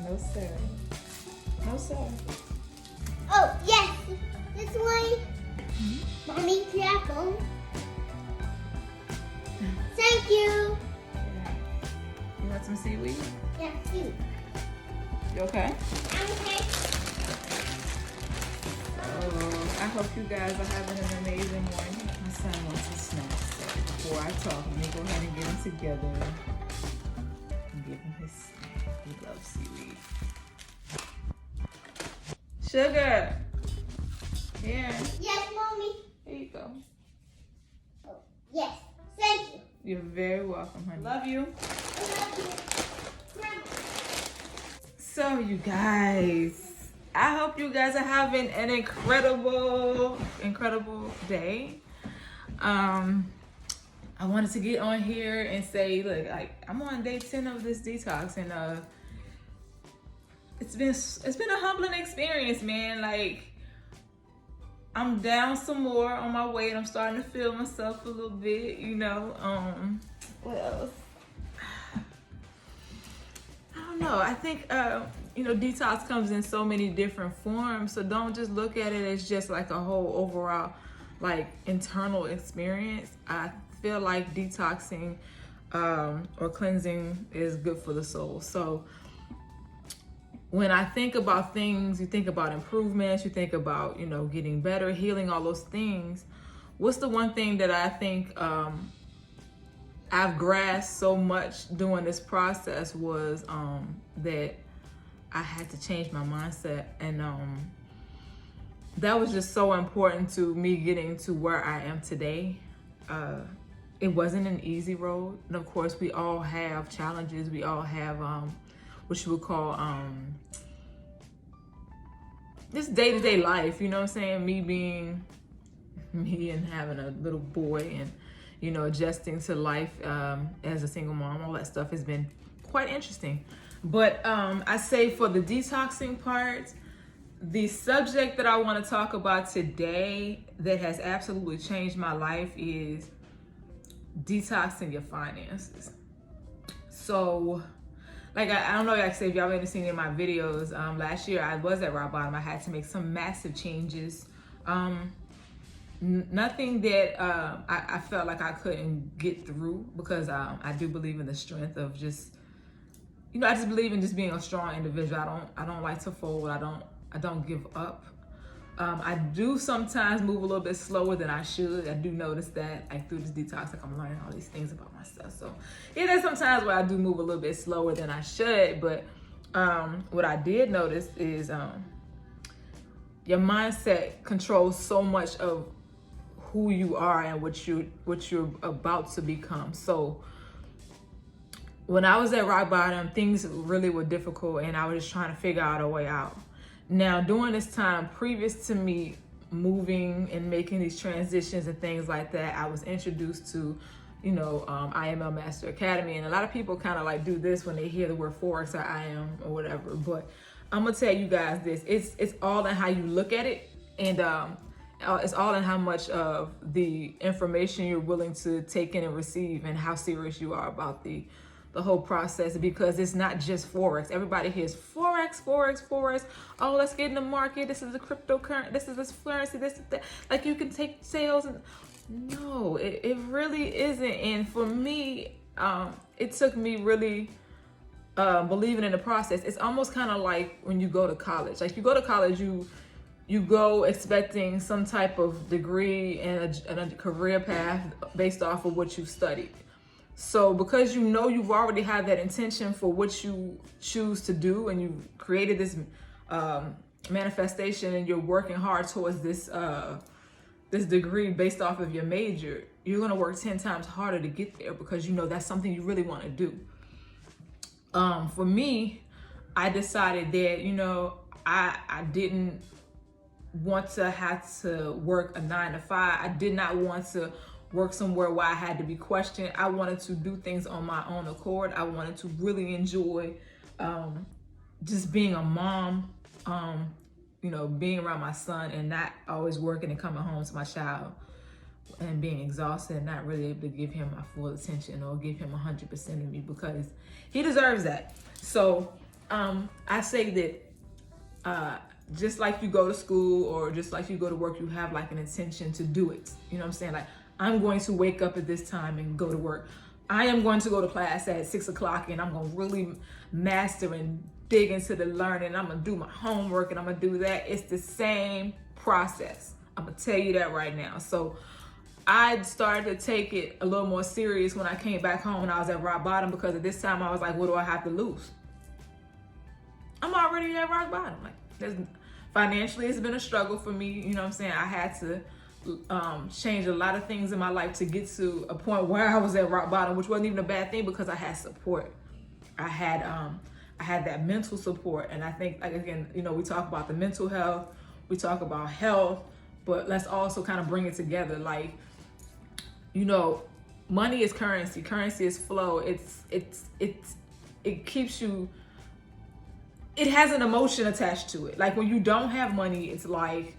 No, sir. No, sir. Oh, yes. This way. Mommy, careful. Thank you. Yeah. You want some seaweed? Yeah, you. You okay? I'm okay. Oh, I hope you guys are having an amazing morning. My son wants a snack. So before I talk, let me go ahead and get him together and give him his snack. He loves seaweed. Sugar. Here. Yes, Mommy. Here you go. Oh, yes. Thank you. You're very welcome, honey. Love you. I love you. Mama. So you guys, I hope you guys are having an incredible day. I wanted to get on here and say, look, like I'm on day 10 of this detox, and it's been a humbling experience, man. Like I'm down some more on my weight. I'm starting to feel myself a little bit, you know. What else? I don't know. I think detox comes in so many different forms. So don't just look at it as just like a whole overall like internal experience. I feel like detoxing or cleansing is good for the soul. So when I think about things, you think about improvements, you think about, getting better, healing, all those things. What's the one thing that I think I've grasped so much during this process was that I had to change my mindset. And that was just so important to me getting to where I am today. It wasn't an easy road. And of course, we all have challenges. We all have what you would call this day-to-day life, you know what I'm saying? Me being me and having a little boy and, adjusting to life as a single mom, all that stuff has been quite interesting. But I say for the detoxing part, the subject that I want to talk about today that has absolutely changed my life is detoxing your finances. So, like, I don't know, like, say if y'all ever seen any of my videos, last year I was at rock bottom. I had to make some massive changes. Nothing that I felt like I couldn't get through, because I do believe in the strength of just, I just believe in just being a strong individual. I don't like to fold. I don't give up. I do sometimes move a little bit slower than I should. I do notice that, like, through this detox, like, I'm learning all these things about myself. So yeah, there's sometimes where I do move a little bit slower than I should. But what I did notice is your mindset controls so much of who you are and what you're about to become. So when I was at rock bottom, things really were difficult, and I was just trying to figure out a way out. Now, during this time, previous to me moving and making these transitions and things like that, I was introduced to, IML Master Academy. And a lot of people kind of like do this when they hear the word Forex or IM or whatever. But I'm gonna tell you guys this: it's all in how you look at it, and it's all in how much of the information you're willing to take in and receive, and how serious you are about the whole process. Because it's not just Forex. Everybody hears Forex. Oh, let's get in the market. This is a cryptocurrency. This is this currency. This is that. Like, you can take sales. And no, it really isn't. And for me, it took me really believing in the process. It's almost kind of like when you go to college. Like, you go to college, you go expecting some type of degree and a career path based off of what you studied. So because you've already had that intention for what you choose to do, and you've created this manifestation, and you're working hard towards this degree based off of your major, you're gonna work 10 times harder to get there, because that's something you really want to do. For me, I decided that I didn't want to have to work a 9 to 5. I did not want to work somewhere where I had to be questioned. I wanted to do things on my own accord. I wanted to really enjoy just being a mom, being around my son, and not always working and coming home to my child and being exhausted and not really able to give him my full attention or give him 100% of me, because he deserves that. So I say that just like you go to school or just like you go to work, you have like an intention to do it. You know what I'm saying? Like, I'm going to wake up at this time and go to work. I am going to go to class at 6 o'clock and I'm going to really master and dig into the learning. I'm going to do my homework and I'm going to do that. It's the same process. I'm going to tell you that right now. So I started to take it a little more serious when I came back home and I was at rock bottom, because at this time I was like, what do I have to lose? I'm already at rock bottom. Like, financially, it's been a struggle for me. You know what I'm saying? I had to change a lot of things in my life to get to a point where I was at rock bottom, which wasn't even a bad thing because I had support. I had that mental support. And I think, like, again, you know, we talk about the mental health, we talk about health, but let's also kind of bring it together. Like, you know, money is currency. Currency is flow. It keeps you, it has an emotion attached to it. Like, when you don't have money, it's like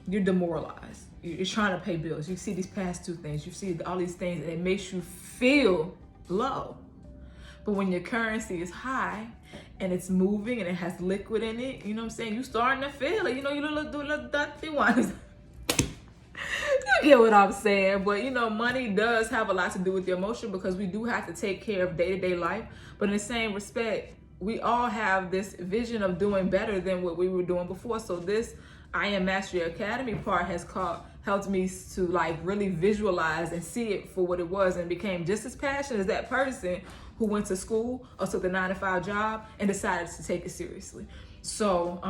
you're demoralized. You're trying to pay bills. You see these past two things. You see all these things, and it makes you feel low. But when your currency is high and it's moving and it has liquid in it, you know what I'm saying? You starting to feel it. You know, you little dirty ones. You get what I'm saying? But, you know, money does have a lot to do with the emotion, because we do have to take care of day-to-day life. But in the same respect, we all have this vision of doing better than what we were doing before. So this I Am Mastery Academy part has helped me to like really visualize and see it for what it was, and became just as passionate as that person who went to school or took a 9-to-5 job and decided to take it seriously. So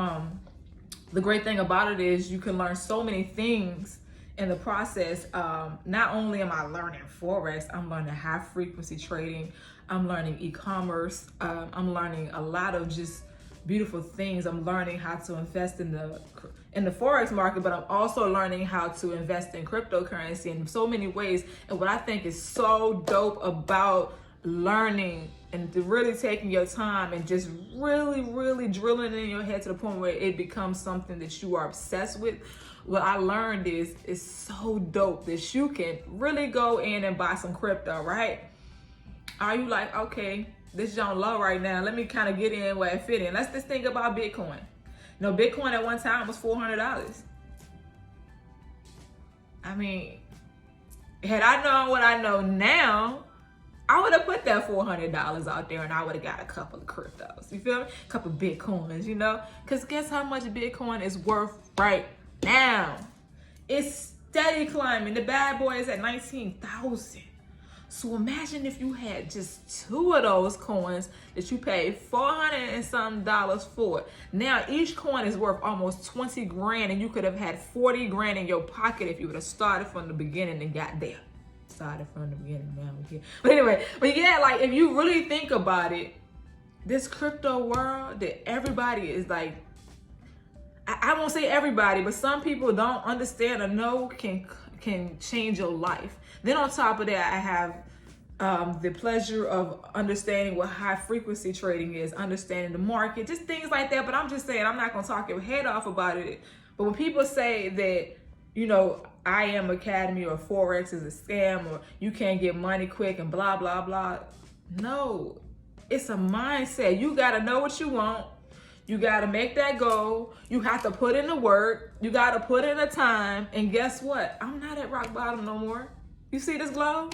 the great thing about it is you can learn so many things in the process. Not only am I learning Forex, I'm learning high frequency trading, I'm learning e-commerce, I'm learning a lot of just beautiful things. I'm learning how to invest in the Forex market, but I'm also learning how to invest in cryptocurrency in so many ways. And what I think is so dope about learning and really taking your time and just really drilling it in your head to the point where it becomes something that you are obsessed with. What I learned is it's so dope that you can really go in and buy some crypto, right? Are you like, okay, this John low right now, let me kind of get in where it fit in. Let's just think about Bitcoin. You know, Bitcoin at one time was $400. I mean, had I known what I know now, I would have put that $400 out there and I would have got a couple of cryptos. You feel me? A couple of Bitcoins, you know? Because guess how much Bitcoin is worth right now? It's steady climbing. The bad boy is at 19,000. So imagine if you had just 2 of those coins that you paid $400 and something for. Now each coin is worth almost 20 grand, and you could have had 40 grand in your pocket if you would have started from the beginning and got there. Started from the beginning, now we're here. But anyway, but yeah, like if you really think about it, this crypto world that everybody is like, I won't say everybody, but some people don't understand or know can change your life. Then on top of that, I have the pleasure of understanding what high frequency trading is, understanding the market, just things like that. But I'm just saying, I'm not going to talk your head off about it. But when people say that, you know, I Am Academy or Forex is a scam or you can't get money quick and blah, blah, blah. No, it's a mindset. You got to know what you want. You got to make that goal. You have to put in the work. You got to put in the time. And guess what? I'm not at rock bottom no more. You see this glow?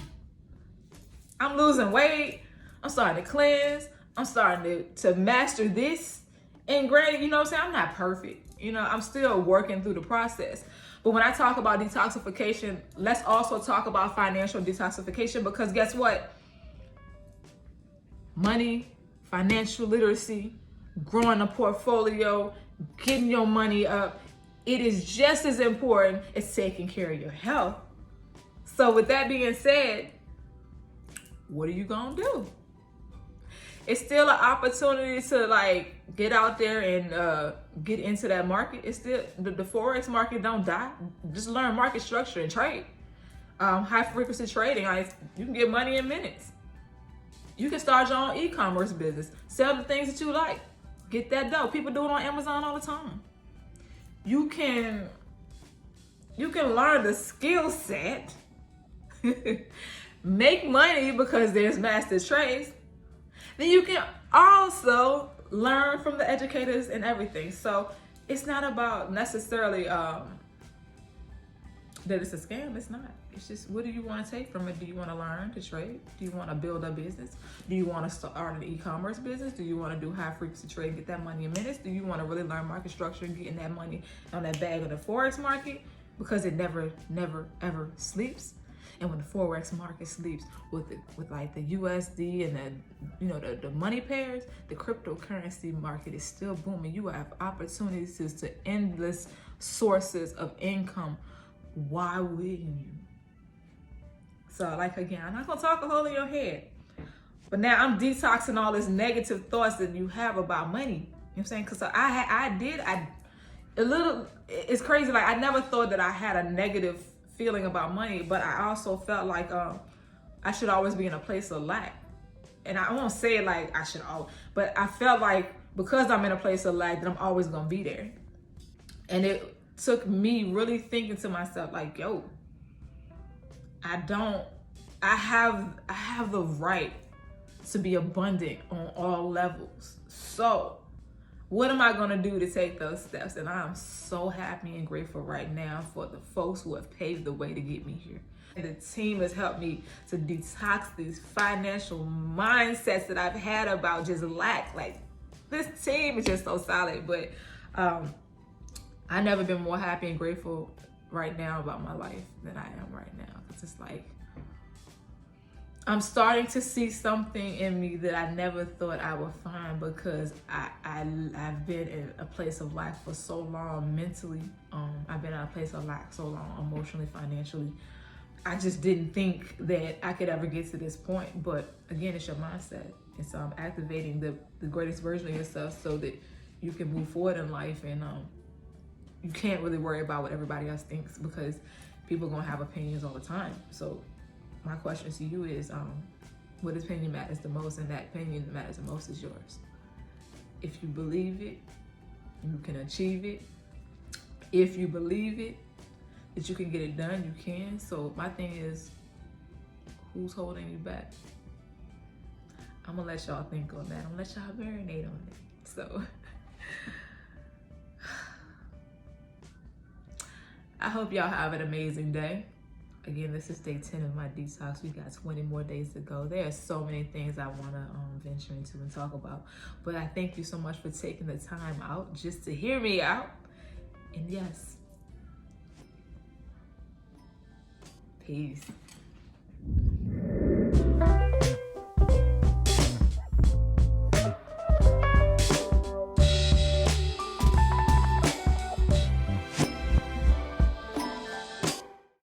I'm losing weight. I'm starting to cleanse. I'm starting to master this. And granted, you know what I'm saying? I'm not perfect. You know, I'm still working through the process. But when I talk about detoxification, let's also talk about financial detoxification, because guess what? Money, financial literacy, growing a portfolio, getting your money up, it is just as important as taking care of your health. So with that being said, what are you gonna do? It's still an opportunity to like get out there and get into that market. It's still the Forex market don't die. Just learn market structure and trade. High frequency trading, you can get money in minutes. You can start your own e-commerce business. Sell the things that you like. Get that dough. People do it on Amazon all the time. You can learn the skill set. Make money because there's master trades. Then you can also learn from the educators and everything. So it's not about necessarily that it's a scam. It's not. It's just, what do you want to take from it? Do you want to learn to trade? Do you want to build a business? Do you want to start an e-commerce business? Do you want to do high frequency trade and get that money in minutes? Do you want to really learn market structure and getting that money on that bag of the Forex market? Because it never, ever sleeps. And when the Forex market sleeps with like the USD and the money pairs, the cryptocurrency market is still booming. You have opportunities to endless sources of income. Why wouldn't you? So, like, again, I'm not gonna talk a hole in your head, but now I'm detoxing all this negative thoughts that you have about money. You know what I'm saying? Because it's crazy. Like, I never thought that I had a negative feeling about money, but I also felt like I should always be in a place of lack. And I won't say it like I should always, but I felt like because I'm in a place of lack that I'm always gonna be there. And it took me really thinking to myself, like, yo, I have the right to be abundant on all levels. So what am I gonna do to take those steps? And I'm so happy and grateful right now for the folks who have paved the way to get me here. And the team has helped me to detox these financial mindsets that I've had about just lack. Like, this team is just so solid. But I've never been more happy and grateful right now about my life than I am right now. Because it's like, I'm starting to see something in me that I never thought I would find, because I've been in a place of lack for so long mentally. I've been in a place of lack so long emotionally, financially. I just didn't think that I could ever get to this point. But again, it's your mindset. It's activating the greatest version of yourself so that you can move forward in life. And you can't really worry about what everybody else thinks, because people are going to have opinions all the time. So my question to you is, what opinion matters the most? And that opinion that matters the most is yours. If you believe it, you can achieve it. If you believe it, that you can get it done, you can. So my thing is, who's holding you back? I'm gonna let y'all think on that. I'm gonna let y'all marinate on it. So I hope y'all have an amazing day. Again, this is day 10 of my detox. We got 20 more days to go. There are so many things I want to venture into and talk about. But I thank you so much for taking the time out just to hear me out. And yes, peace.